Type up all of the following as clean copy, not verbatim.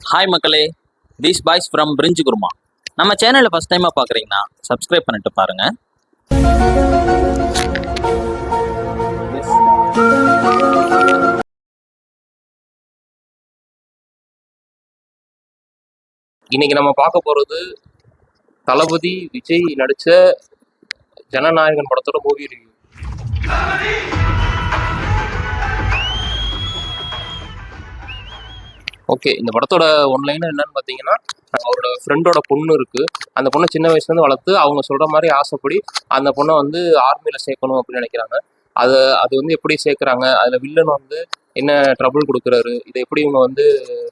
Hi மக்களே, these boys from பிரிஞ்சு குருமா. நம்ம சேனலை ஃபஸ்ட் டைமாக பார்க்குறீங்கன்னா சப்ஸ்கிரைப் பண்ணிட்டு பாருங்க. இன்னைக்கு நம்ம பார்க்க போகிறது தளபதி விஜய் நடித்த ஜனநாயகன் படத்தோட மூவி ரிவ்யூ. ஓகே, இந்த படத்தோட ஒன்லைன் என்னன்னு பார்த்தீங்கன்னா, அவரோட ஃப்ரெண்டோட பொண்ணு இருக்கு. அந்த பொண்ணை சின்ன வயசுலேருந்து வளர்த்து அவங்க சொல்கிற மாதிரி ஆசைப்படி அந்த பொண்ணை வந்து ஆர்மியில் சேர்க்கணும் அப்படின்னு நினைக்கிறாங்க. அது வந்து எப்படி சேர்க்குறாங்க, அதில் வில்லன் வந்து என்ன ட்ரபிள் கொடுக்குறாரு, இதை எப்படி இவங்க வந்து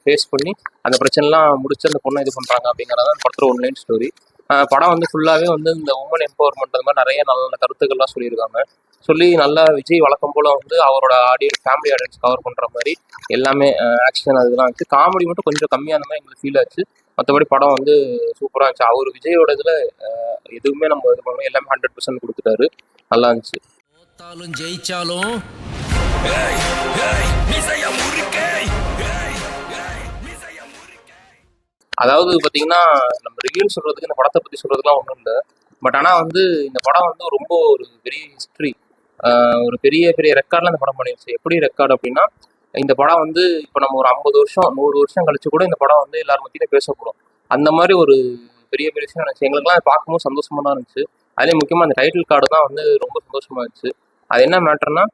ஃபேஸ் பண்ணி அந்த பிரச்சனைலாம் முடிச்சு அந்த பொண்ணை இது பண்ணுறாங்க அப்படிங்கிறத அந்த படத்தோட ஒன்லைன் ஸ்டோரி. படம் வந்து ஃபுல்லாகவே வந்து இந்த உமன் எம்பவர்மெண்ட் அது மாதிரி நிறைய நல்ல நல்ல கருத்துக்கள்லாம் சொல்லியிருக்காங்க. சொல்லி நல்லா விஜய் வழக்கம் போல் வந்து அவரோட ஆடியன்ஸ் ஃபேமிலி ஆடியன்ஸ் கவர் பண்ணுற மாதிரி எல்லாமே ஆக்ஷன் அதெல்லாம் வச்சு, காமெடி மட்டும் கொஞ்சம் கம்மியான மாதிரி எங்களுக்கு ஃபீல் ஆச்சு. மற்றபடி படம் வந்து சூப்பராக இருந்துச்சு. அவர் விஜயோட இதில் எதுவுமே நம்ம இது பண்ணணும், எல்லாமே 100% கொடுத்துட்டாரு. நல்லா இருந்துச்சு. ஜெயிச்சாலும் அதாவது பார்த்தீங்கன்னா, நம்ம ரிவ்யூ சொல்கிறதுக்கு இந்த படத்தை பற்றி சொல்கிறதுலாம் ஒன்றும் இல்லை. பட் ஆனால் வந்து இந்த படம் வந்து ரொம்ப ஒரு பெரிய ஹிஸ்ட்ரி, ஒரு பெரிய பெரிய ரெக்கார்ட்லாம் இந்த படம் பண்ணிடுச்சு. எப்படி ரெக்கார்டு அப்படின்னா, இந்த படம் வந்து இப்போ நம்ம ஒரு 50 வருஷம் 100 வருஷம் கழிச்சு கூட இந்த படம் வந்து எல்லாரும் மத்தியிலும் பேசப்படும். அந்த மாதிரி ஒரு பெரிய பெரிய விஷயம் நினச்சி எங்களுக்குலாம் அதை பார்க்கும்போது சந்தோஷமாக தான் இருந்துச்சு. அதுலேயும் முக்கியமாக அந்த டைட்டில் கார்டு தான் வந்து ரொம்ப சந்தோஷமாக இருந்துச்சு. அது என்ன மேட்டர்னா,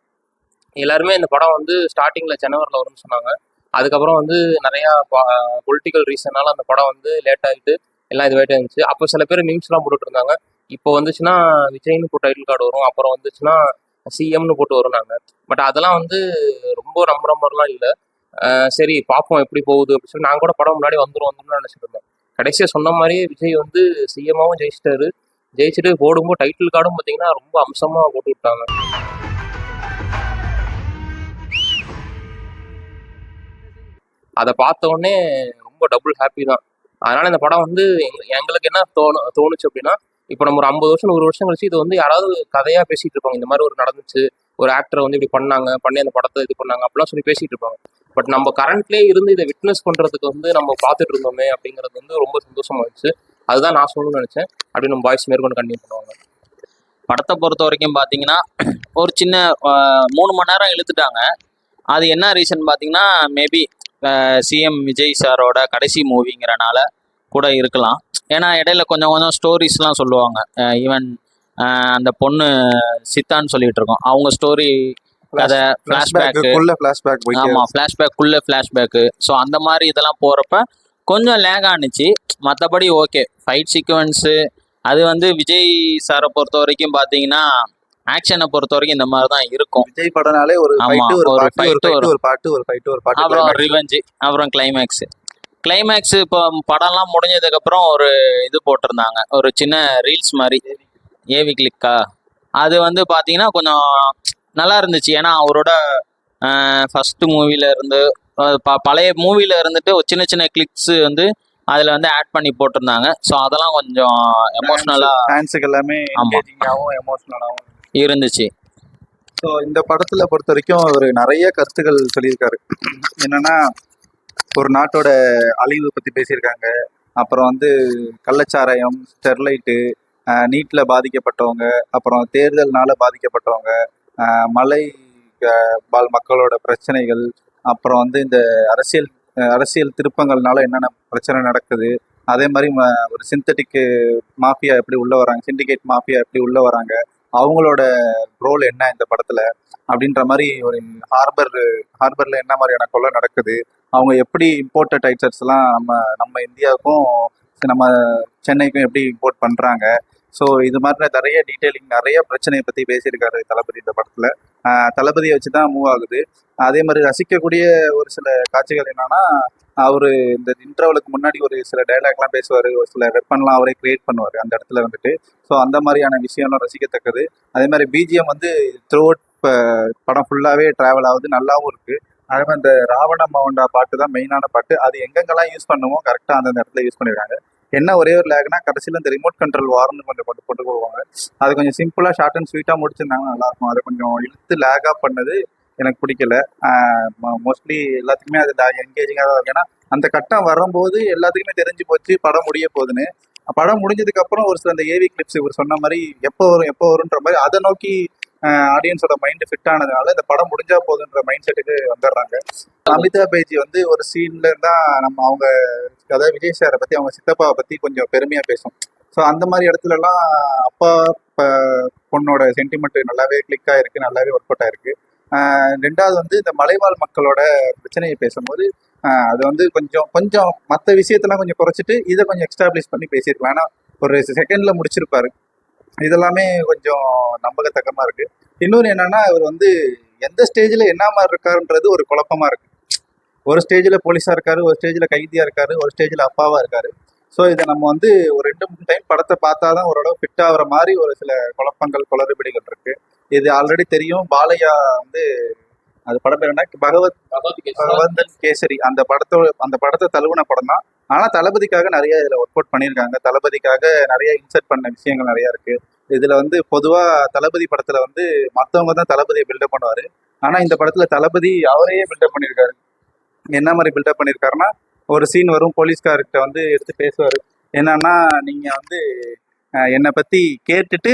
எல்லாருமே இந்த படம் வந்து ஸ்டார்டிங்கில் ஜனவரியில் வரும்னு சொன்னாங்க. அதுக்கப்புறம் வந்து நிறையா பொலிட்டிக்கல் ரீசனால அந்த படம் வந்து லேட் ஆகிட்டு எல்லாம் இதுவாகிட்டே இருந்துச்சு. அப்போ சில பேர் நியூஸ்லாம் போட்டுட்டு இருந்தாங்க. இப்போ வந்துச்சுன்னா விஜய்னு போட்டு டைட்டில் கார்டு வரும், அப்புறம் வந்துச்சுன்னா சிஎம்னு போட்டு வரும் நாங்கள். பட் அதெல்லாம் வந்து ரொம்ப நம்புற மாதிரிலாம் இல்லை. சரி பார்ப்போம் எப்படி போகுது அப்படின்னு சொல்லி நாங்கள் கூட படம் முன்னாடி வந்துடும் நினச்சிட்டு இருந்தோம். கடைசியாக சொன்ன மாதிரியே விஜய் வந்து சிஎம்மாவும் ஜெயிச்சிட்டாரு. ஜெயிச்சுட்டு போடும்போது டைட்டில் கார்டும் பார்த்தீங்கன்னா ரொம்ப அம்சமாக போட்டு விட்டாங்க. அதை பார்த்த உடனே ரொம்ப டபுள் ஹாப்பி தான். அதனால இந்த படம் வந்து எங்களுக்கு என்ன தோணுச்சு அப்படின்னா, இப்போ நம்ம ஒரு 50 வருஷம் 100 வருஷம் கழிச்சு இது வந்து யாராவது கதையாக பேசிட்டு இருப்பாங்க. இந்த மாதிரி ஒரு நடந்துச்சு, ஒரு ஆக்டரை வந்து இப்படி பண்ணி அந்த படத்தை இது பண்ணாங்க அப்படிலாம் சொல்லி பேசிட்டு இருப்பாங்க. பட் நம்ம கரண்ட்லேயே இருந்து இதை விட்னஸ் பண்ணுறதுக்கு வந்து நம்ம பார்த்துட்டு இருந்தோமே அப்படிங்கிறது வந்து ரொம்ப சந்தோஷமா இருந்துச்சு. அதுதான் நான் சொல்லணும்னு நினச்சேன். அப்படி நம்ம பாய்ஸ் மேற்கொண்டு கண்டினியூ பண்ணுவாங்க. படத்தை பொறுத்த வரைக்கும் பார்த்தீங்கன்னா, ஒரு சின்ன 3 மணி நேரம் இழுத்துட்டாங்க. அது என்ன ரீசன் பார்த்தீங்கன்னா, மேபி சிஎம் விஜய் சாரோட கடைசி மூவிங்கிறனால கூட இருக்கலாம். ஏன்னா இடையில கொஞ்சம் கொஞ்சம் ஸ்டோரிஸ்லாம் சொல்லுவாங்க. ஈவன் அந்த பொண்ணு சித்தான்னு சொல்லிட்டு இருக்கோம், அவங்க ஸ்டோரி கதை ஃப்ளாஷ்பேக்கு. ஆமாம், ஃப்ளாஷ்பேக்கு. ஸோ அந்த மாதிரி இதெல்லாம் போகிறப்ப கொஞ்சம் லேக் ஆனிச்சு. மற்றபடி ஓகே, ஃபைட் சீக்வன்ஸு அது வந்து விஜய் சாரை பொறுத்த வரைக்கும் பார்த்தீங்கன்னா, ஆக்ஷனை பொறுத்த வரைக்கும் இந்த மாதிரி தான் இருக்கும். விஜய் படம்னாலே ஒரு அப்புறம் ரிவெஞ்சு, அப்புறம் கிளைமேக்ஸ். இப்போ படம்லாம் முடிஞ்சதுக்கப்புறம் ஒரு இது போட்டிருந்தாங்க, ஒரு சின்ன ரீல்ஸ் மாதிரி, ஏவி கிளிக்கா. அது வந்து பார்த்தீங்கன்னா கொஞ்சம் நல்லா இருந்துச்சு. ஏன்னா அவரோட ஃபஸ்ட்டு மூவில இருந்து பழைய மூவில இருந்துட்டு ஒரு சின்ன சின்ன கிளிக்ஸ் வந்து அதில் வந்து ஆட் பண்ணி போட்டிருந்தாங்க. ஸோ அதெல்லாம் கொஞ்சம் எமோஷ்னலாக எல்லாமே எமோஷ்னலாகவும் இருந்துச்சு. ஸோ இந்த படத்தில் பொறுத்த வரைக்கும் அவர் நிறைய கருத்துக்கள் சொல்லியிருக்காரு. என்னன்னா, ஒரு நாட்டோட அழிவு பற்றி பேசியிருக்காங்க. அப்புறம் வந்து கள்ளச்சாராயம், ஸ்டெர்லைட்டு, நீட்டில் பாதிக்கப்பட்டவங்க, அப்புறம் தேர்தல்னால பாதிக்கப்பட்டவங்க, மலை வாழ் மக்களோட பிரச்சனைகள், அப்புறம் வந்து இந்த அரசியல் திருப்பங்கள்னால என்னென்ன பிரச்சனை நடக்குது, அதே மாதிரி ஒரு சிந்தட்டிக் மாஃபியா எப்படி உள்ளே வராங்க, சிண்டிகேட் மாஃபியா எப்படி உள்ளே வராங்க, அவங்களோட ரோல் என்ன இந்த படத்தில் அப்படின்ற மாதிரி, ஒரு ஹார்பரில் என்ன மாதிரியான கொலை நடக்குது, அவங்க எப்படி இம்போர்ட்டட் ஐட்டம்ஸ்லாம் நம்ம இந்தியாவுக்கும் நம்ம சென்னைக்கும் எப்படி இம்போர்ட் பண்ணுறாங்க. ஸோ இது மாதிரி நிறைய டீட்டெயிலிங், நிறைய பிரச்சனையை பற்றி பேசியிருக்காரு தளபதி இந்த படத்தில். தளபதியை வச்சு தான் மூவ் ஆகுது. அதே மாதிரி ரசிக்கக்கூடிய ஒரு சில காட்சிகள் என்னன்னா, அவர் இந்த இன்டர்வலுக்கு முன்னாடி ஒரு சில டைலாக்லாம் பேசுவார், ஒரு சில வெப்பன்லாம் அவரே கிரியேட் பண்ணுவார் அந்த இடத்துல வந்துட்டு. ஸோ அந்த மாதிரியான விஷயம்லாம் ரசிக்கத்தக்கது. அதே மாதிரி பிஜிஎம் வந்து த்ரூ அவுட் படம் ஃபுல்லாகவே ட்ராவல் ஆகுது, நல்லாவும் இருக்குது. அதே மாதிரி இந்த ராவண மவுண்டா பாட்டு தான் மெயினான பாட்டு. அது எங்கெங்கெல்லாம் யூஸ் பண்ணுமோ கரெக்டாக அந்தந்த இடத்துல யூஸ் பண்ணிடுறாங்க. என்ன ஒரே ஒரு லேக்னா, கடைசியில் இந்த ரிமோட் கண்ட்ரோல் வார்னு கொஞ்சம் போட்டு போடுவாங்க. அது கொஞ்சம் சிம்பிளாக ஷார்ட் அண்ட் ஸ்வீட்டாக முடிச்சிருந்தாங்க, நல்லாயிருக்கும். அதை கொஞ்சம் இழுத்து லேக்காக பண்ணது எனக்கு பிடிக்கல. மோஸ்ட்லி எல்லாத்துக்குமே அது என்கேஜிங்காக தான் இருக்கு. ஏன்னா அந்த கட்டம் வரும்போது எல்லாத்துக்குமே தெரிஞ்சு போச்சு படம் முடிய போகுதுன்னு. படம் முடிஞ்சதுக்கு அப்புறம் ஒரு சில அந்த ஏவி கிளிப்ஸ் இவர் சொன்ன மாதிரி எப்போ வரும்ன்ற மாதிரி அதை நோக்கி ஆடியன்ஸோட மைண்ட் ஃபிட் ஆனதுனால இந்த படம் முடிஞ்சா போதுன்ற மைண்ட் செட்டுக்கு வந்துடுறாங்க. அமிதாப் பைஜி வந்து ஒரு சீன்ல இருந்தா நம்ம அவங்க அதாவது விஜய் சாரை பத்தி அவங்க சித்தப்பாவை பத்தி கொஞ்சம் பெருமையா பேசும். ஸோ அந்த மாதிரி இடத்துலலாம் அப்பா பொண்ணோட சென்டிமெண்ட் நல்லாவே கிளிக் ஆயிருக்கு, நல்லாவே ஒர்க் அவுட் ஆயிருக்கு. ரெண்டாவது வந்து இந்த மலைவாழ் மக்களோட பிரச்சனையை பேசும்போது அது வந்து கொஞ்சம் மற்ற விஷயத்தெல்லாம் கொஞ்சம் குறைச்சிட்டு இதை கொஞ்சம் எக்ஸ்டாப்ளிஷ் பண்ணி பேசியிருக்கலாம். ஏன்னா ஒரு செகண்ட்ல முடிச்சிருப்பாரு. இதெல்லாமே கொஞ்சம் நம்பகத்தக்கமா இருக்கு. இன்னொரு என்னன்னா இவர் வந்து எந்த ஸ்டேஜ்ல என்ன மாதிரி இருக்காருன்றது ஒரு குழப்பமா இருக்கு. ஒரு ஸ்டேஜ்ல போலீஸா இருக்காரு, ஒரு ஸ்டேஜ்ல கைதியா இருக்காரு, ஒரு ஸ்டேஜ்ல அப்பாவா இருக்காரு. ஸோ இதை நம்ம வந்து ஒரு 2-3 டைம் படத்தை பார்த்தாதான் ஓரளவு ஃபிட் ஆகுற மாதிரி ஒரு சில குழப்பங்கள் குளறுபடிகள் இருக்கு. இது ஆல்ரெடி தெரியும். பாலையா வந்து அது படம் பேர் என்ன, பகவந்தன் கேசரி, அந்த படத்தை தழுவின படம் தான். ஆனா தளபதிக்காக நிறைய இதுல ஒர்க் அவுட் பண்ணியிருக்காங்க. தளபதிக்காக நிறைய இன்சர்ட் பண்ண விஷயங்கள் நிறைய இருக்கு. இதுல வந்து பொதுவா தளபதி படத்துல வந்து மத்தவங்க தான் தளபதியை பில்டப் பண்ணுவாரு. ஆனா இந்த படத்துல தளபதி அவரையே பில்டப் பண்ணியிருக்காரு. என்ன மாதிரி பில்டப் பண்ணியிருக்காருன்னா, ஒரு சீன் வரும், போலீஸ்கார்கிட்ட வந்து எடுத்து பேசுவாரு. என்னன்னா நீங்க வந்து என்னை பத்தி கேட்டுட்டு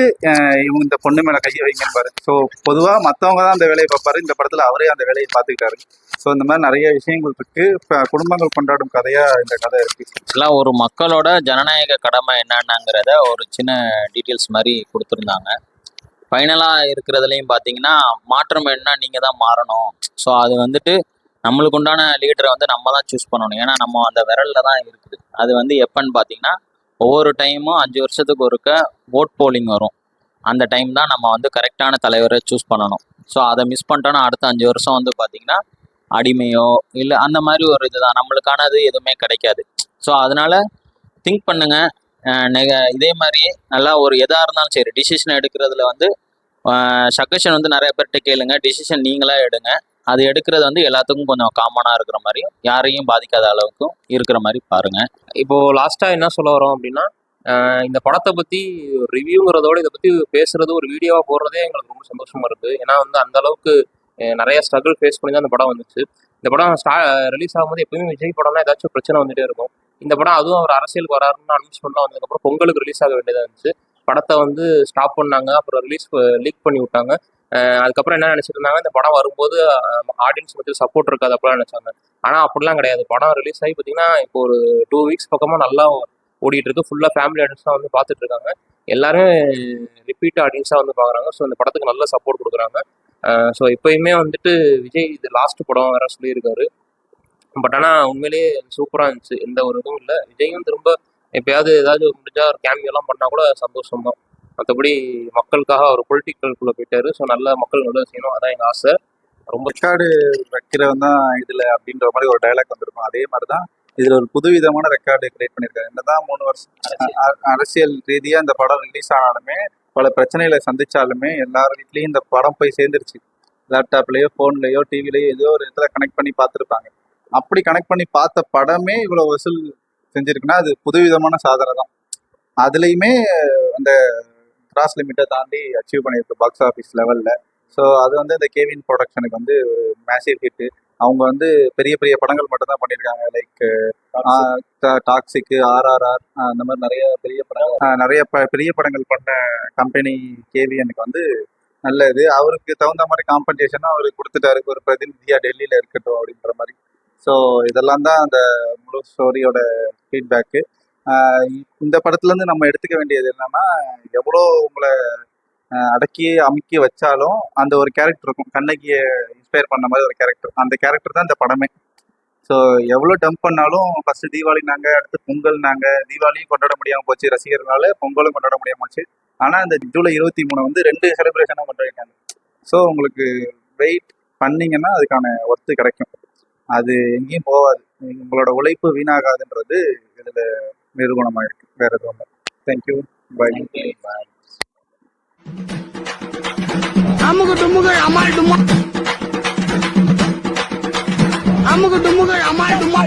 இவங்க இந்த பொண்ணு மேல கையை வைங்கன்னு. ஸோ பொதுவா மற்றவங்க தான் அந்த வேலையை பார்ப்பாரு. இந்த படத்துல அவரே அந்த வேலையை பார்த்துக்கிட்டாரு. ஸோ இந்த மாதிரி நிறைய விஷயங்கள் இருக்கு. குடும்பங்கள் கொண்டாடும் கதையா இந்த கதை இருக்கு. எல்லாம் ஒரு மக்களோட ஜனநாயக கடமை என்னன்னாங்கிறத ஒரு சின்ன டீட்டெயில்ஸ் மாதிரி கொடுத்துருந்தாங்க. ஃபைனலாக இருக்கிறதுலையும் பார்த்தீங்கன்னா மாற்றம் என்ன, நீங்கள் தான் மாறணும். ஸோ அது வந்துட்டு நம்மளுக்கு உண்டான லீடரை வந்து நம்ம தான் சூஸ் பண்ணணும். ஏன்னா நம்ம அந்த விரலில் தான் இருக்குது. அது வந்து எப்பன்னு பார்த்தீங்கன்னா ஒவ்வொரு டைமும் 5 வருஷத்துக்கு ஒருக்க ஓட் போலிங் வரும். அந்த டைம் தான் நம்ம வந்து கரெக்டான தலைவரை சூஸ் பண்ணணும். ஸோ அதை மிஸ் பண்ணிட்டோன்னா அடுத்த 5 வருஷம் வந்து பார்த்தீங்கன்னா அடிமையோ இல்லை அந்த மாதிரி ஒரு இதுதான், நம்மளுக்கானது எதுவுமே கிடைக்காது. ஸோ அதனால திங்க் பண்ணுங்க. இதே மாதிரி நல்லா ஒரு எதாக இருந்தாலும் சரி டிசிஷன் எடுக்கிறதுல வந்து சஜஷன் வந்து நிறைய பேர்கிட்ட கேளுங்க. டிசிஷன் நீங்களாக எடுங்க. அது எடுக்கிறது வந்து எல்லாத்துக்கும் கொஞ்சம் காமனாக இருக்கிற மாதிரியும் யாரையும் பாதிக்காத அளவுக்கும் இருக்கிற மாதிரி பாருங்க. இப்போ லாஸ்டா என்ன சொல்ல வரோம் அப்படின்னா, இந்த படத்தை பத்தி ரிவ்யூங்கிறதோட இதை பத்தி பேசுறது ஒரு வீடியோவா போடுறதே எங்களுக்கு ரொம்ப சந்தோஷமா இருக்கு. ஏன்னா வந்து அந்த அளவுக்கு நிறைய ஸ்ட்ரகிள் ஃபேஸ் பண்ணி தான் இந்த படம் வந்துச்சு. இந்த படம் ரிலீஸ் ஆகும்போது எப்பயுமே விஜய் படம்னா ஏதாச்சும் பிரச்சனை வந்துட்டே இருக்கும். இந்த படம் அதுவும் அவர் அரசியலுக்கு வராருன்னு அனௌன்ஸ்மெண்ட்லாம் வந்ததுக்கப்புறம் பொங்கலுக்கு ரிலீஸ் ஆக வேண்டியதாக இருந்துச்சு. படத்தை வந்து ஸ்டாப் பண்ணாங்க, அப்புறம் லீக் பண்ணி விட்டாங்க. அதுக்கப்புறம் என்ன நினைச்சிட்டு இருந்தாங்க, இந்த படம் வரும்போது ஆடியன்ஸ் பற்றி சப்போர்ட் இருக்காது அப்படிலாம் நினைச்சாங்க. ஆனால் அப்படிலாம் கிடையாது. படம் ரிலீஸ் ஆகி பார்த்தீங்கன்னா இப்போ ஒரு 2 வீக்ஸ் பக்கமாக நல்லா ஓடிட்டு இருக்கு. ஃபுல்லாக ஃபேமிலி ஆடியன்ஸ் தான் வந்து பார்த்துட்டு இருக்காங்க. எல்லாரும் ரிப்பீட் ஆடியன்ஸாக வந்து பார்க்குறாங்க. ஸோ இந்த படத்துக்கு நல்ல சப்போர்ட் கொடுக்குறாங்க. ஸோ எப்பயுமே வந்துட்டு விஜய் இது லாஸ்ட் படம் வேற சொல்லியிருக்காரு. பட் ஆனால் உண்மையிலேயே சூப்பராக இருந்துச்சு. எந்த ஒரு இதுவும் இல்லை. விஜயும் திரும்ப எப்பயாவது ஏதாவது முடிஞ்சா ஒரு கேமியோலாம் பண்ணால் கூட சந்தோஷம் தான். மற்றபடி மக்களுக்காக ஒரு பொலிட்டிக்கல்குள்ளே போயிட்டாரு. ஸோ நல்ல மக்கள் நல்லது செய்யணும், அதான் எங்கள் ஆசை. ரொம்ப ரெக்கார்டு வைக்கிறவன் தான் இதுல அப்படின்ற மாதிரி ஒரு டைலாக் வந்திருக்கும். அதே மாதிரிதான் இதுல ஒரு புதுவிதமான ரெக்கார்டு கிரியேட் பண்ணியிருக்காரு. என்னதான் 3 வருஷம் அரசியல் ரீதியா இந்த படம் ரிலீஸ் ஆனாலுமே பல பிரச்சனைகளை சந்திச்சாலுமே எல்லார் வீட்லயும் இந்த படம் போய் சேர்ந்துருச்சு. லேப்டாப்லயோ போன்லயோ டிவிலயோ ஏதோ ஒரு இடத்துல கனெக்ட் பண்ணி பார்த்துருப்பாங்க. அப்படி கனெக்ட் பண்ணி பார்த்த படமே இவ்வளவு வசூல் செஞ்சிருக்குன்னா அது புதுவிதமான சாதனை தான். அதுலயுமே அந்த கிராஸ் லிமிட்டை தாண்டி அச்சீவ் பண்ணியிருக்கு பாக்ஸ் ஆஃபீஸ் லெவலில். ஸோ அது வந்து இந்த கேவின் ப்ரொடக்ஷனுக்கு வந்து மேசிவ் ஹிட்டு. அவங்க வந்து பெரிய பெரிய படங்கள் மட்டும் தான் பண்ணியிருக்காங்க. லைக் டாக்ஸிக்கு, RRR, அந்த மாதிரி நிறைய பெரிய படங்கள் பண்ண கம்பெனி கேவிஎனுக்கு வந்து நல்ல இது. அவருக்கு தகுந்த மாதிரி காம்பன்சேஷனும் அவருக்கு கொடுத்துட்டாரு. ஒரு பிரதிநிதியாக டெல்லியில் இருக்கட்டும் அப்படின்ற மாதிரி. ஸோ இதெல்லாம் தான் அந்த முழு ஸ்டோரியோட ஃபீட்பேக்கு. இந்த படத்துலேருந்து நம்ம எடுத்துக்க வேண்டியது என்னன்னா, எவ்வளோ உங்களை அடக்கி அமுக்கி வச்சாலும் அந்த ஒரு கேரக்டர் இருக்கும். கண்ணகியை இன்ஸ்பயர் பண்ண மாதிரி ஒரு கேரக்டர். அந்த கேரக்டர் தான் இந்த படமே. ஸோ எவ்வளோ டம்ப் பண்ணாலும் ஃபர்ஸ்ட் தீபாவளி அடுத்து பொங்கல் தீபாவளியும் கொண்டாட முடியாமல் போச்சு ரசிகர்களால, பொங்கலும் கொண்டாட முடியாமல் போச்சு. ஆனால் இந்த ஜூலை 23 வந்து 2 செலிப்ரேஷனாக கொண்டாடிட்டாங்க. ஸோ உங்களுக்கு வெயிட் பண்ணீங்கன்னா அதுக்கான ஒர்த்து கிடைக்கும். அது எங்கேயும் போகாது. உங்களோட உழைப்பு வீணாகாதுன்றது இதில் நிரூபணமாக இருக்கு. வேற எதுவும் இல்லை. Thank you. By. AMMK டுமுக Amaal டுமா, AMMK டுமுக Amaal டுமா.